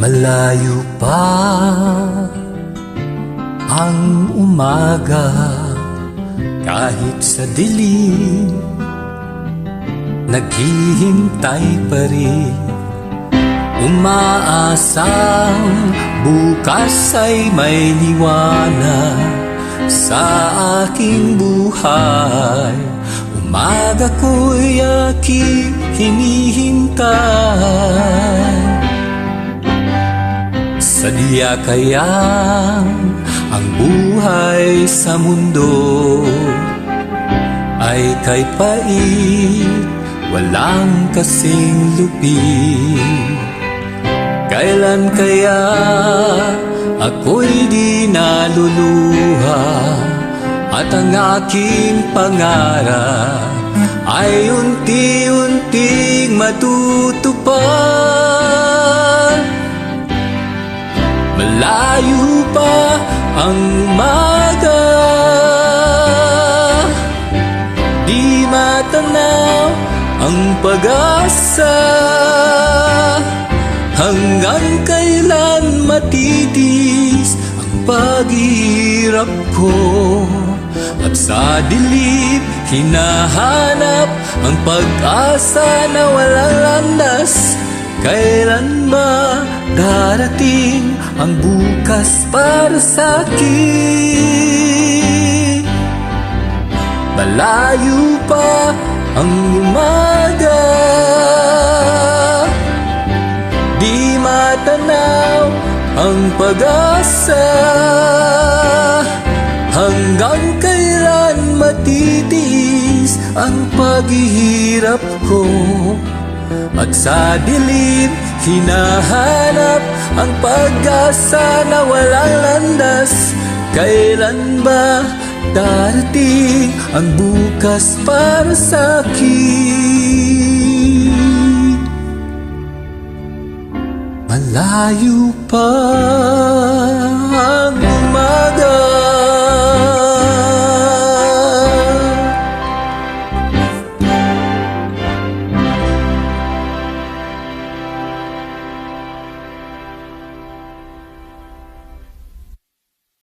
Malayo pa ang umaga, kahit sa dilim naghihintay pa rin. Umaasang bukas ay may liwanag sa aking buhay. Umaga ko'y aking hinihintay. Sadya kaya ang buhay sa mundo ay kay pait, walang kasing lupit. Kailan kaya ako'y di naluluha at ang aking pangarap ay unti-unting matutupad? Malayo pa ang umaga, di matanaw ang pag-asa. Hanggang kailan matitis ang paghihirap ko, at sa dilim hinahanap ang pag-asa na walang landas. Kailan ba darating ang bukas para sa'kin? Malayo pa ang umaga, di matanaw ang pag-asa. Hanggang kailan matitiis ang paghihirap ko, at sa dilim hinahanap ang pag-asa na walang landas. Kailan ba darating ang bukas para sa'kin? Malayo pa